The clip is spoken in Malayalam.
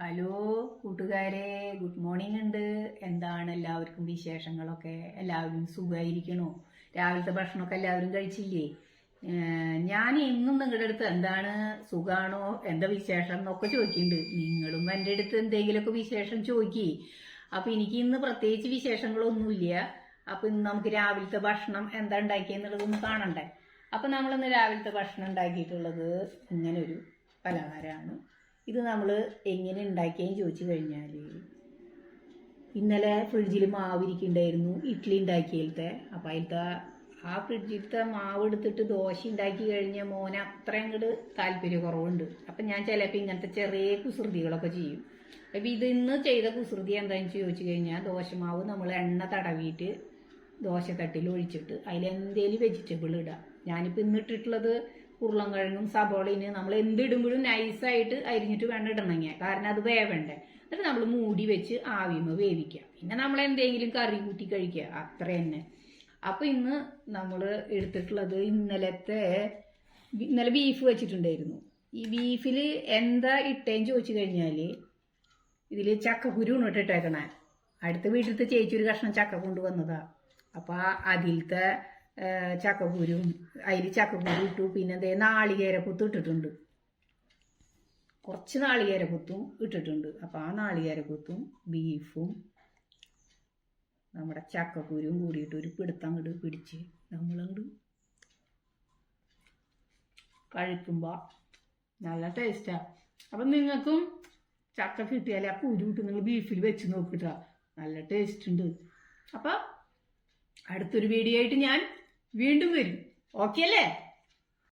ഹലോ കൂട്ടുകാരെ, ഗുഡ് മോർണിംഗ് ഉണ്ട്. എന്താണ് എല്ലാവർക്കും വിശേഷങ്ങളൊക്കെ? എല്ലാവരും സുഖമായിരിക്കണോ? രാവിലത്തെ ഭക്ഷണമൊക്കെ എല്ലാവരും കഴിച്ചില്ലേ? ഞാൻ ഇന്നും നിങ്ങളുടെ അടുത്ത് എന്താണ് സുഖാണോ, എന്താ വിശേഷം എന്നൊക്കെ ചോദിക്കുന്നുണ്ട്. നിങ്ങളും എൻ്റെ അടുത്ത് എന്തെങ്കിലുമൊക്കെ വിശേഷം ചോദിക്കേ. അപ്പൊ എനിക്ക് ഇന്ന് പ്രത്യേകിച്ച് വിശേഷങ്ങളൊന്നുമില്ല. അപ്പൊ ഇന്ന് നമുക്ക് രാവിലത്തെ ഭക്ഷണം എന്താ ഉണ്ടാക്കിയെന്നുള്ളതൊന്ന് കാണണ്ടേ. അപ്പൊ നമ്മളിന്ന് രാവിലത്തെ ഭക്ഷണം ഉണ്ടാക്കിയിട്ടുള്ളത് ഇങ്ങനൊരു പലഹാരമാണ്. ഇത് നമ്മൾ എങ്ങനെ ഉണ്ടാക്കിയെന്ന് ചോദിച്ചു കഴിഞ്ഞാൽ, ഇന്നലെ ഫ്രിഡ്ജിൽ മാവ് ഇരിക്കുന്നുണ്ടായിരുന്നു, ഇഡ്ഡലി ഉണ്ടാക്കിയിലത്തെ. അപ്പം അതിലത്തെ ആ ഫ്രിഡ്ജിലത്തെ മാവ് എടുത്തിട്ട് ദോശ ഉണ്ടാക്കി കഴിഞ്ഞ മോനെ അത്ര അങ്ങോട്ട് താല്പര്യക്കുറവുണ്ട്. അപ്പം ഞാൻ ചിലപ്പോൾ ഇങ്ങനത്തെ ചെറിയ കുസൃതികളൊക്കെ ചെയ്യും. അപ്പം ഇത് ഇന്ന് ചെയ്ത കുസൃതി എന്താണെന്ന് ചോദിച്ചു കഴിഞ്ഞാൽ, ദോശമാവ് നമ്മൾ എണ്ണ തടവിയിട്ട് ദോശത്തട്ടിൽ ഒഴിച്ചിട്ട് അതിലെന്തേലും വെജിറ്റബിൾ ഇടാം. ഞാനിപ്പോൾ ഇന്നിട്ടിട്ടുള്ളത് ഉരുളൻകിഴങ്ങും സബോളയിന് നമ്മൾ എന്തിടുമ്പോഴും നൈസായിട്ട് അരിഞ്ഞിട്ട് വേണം ഇടണമെങ്കിൽ, കാരണം അത് വേവണ്ടേ. എന്നിട്ട് നമ്മൾ മൂടി വെച്ച് ആവിയുമ്പോൾ വേവിക്കുക. പിന്നെ നമ്മൾ എന്തെങ്കിലും കറി കൂട്ടി കഴിക്കുക, അത്ര തന്നെ. അപ്പം ഇന്ന് നമ്മൾ എടുത്തിട്ടുള്ളത് ഇന്നലെ ബീഫ് വെച്ചിട്ടുണ്ടായിരുന്നു. ഈ ബീഫിൽ എന്താ ഇട്ടേന്ന് ചോദിച്ചു കഴിഞ്ഞാൽ, ഇതിൽ ചക്കക്കുരു ഇട്ടിട്ടേക്കണേ. അടുത്ത വീട്ടിലത്തെ ചേച്ചി ഒരു കഷ്ണം ചക്ക കൊണ്ടുവന്നതാ. അപ്പം അതിലത്തെ ചക്കക്കുരും, അതിൽ ചക്കക്കുരു ഇട്ടു. പിന്നെ നാളികേരക്കുത്ത് ഇട്ടിട്ടുണ്ട്, കുറച്ച് നാളികേരക്കുത്തും ഇട്ടിട്ടുണ്ട്. അപ്പം ആ നാളികേരക്കുത്തും ബീഫും നമ്മുടെ ചക്കക്കുരും കൂടിയിട്ട് ഒരു പിടുത്തം അങ്ങോട്ട് പിടിച്ച് നമ്മളങ്ങോട്ട് കഴിക്കുമ്പോൾ നല്ല ടേസ്റ്റാണ്. അപ്പം നിങ്ങൾക്കും ചക്ക കിട്ടിയാൽ ആ കുരു ഇട്ട് നിങ്ങൾ ബീഫിൽ വെച്ച് നോക്കിട്ടാ, നല്ല ടേസ്റ്റ് ഉണ്ട്. അപ്പം അടുത്തൊരു വീഡിയോ ആയിട്ട് ഞാൻ വീണ്ടും വരും. ഓക്കെ അല്ലേ?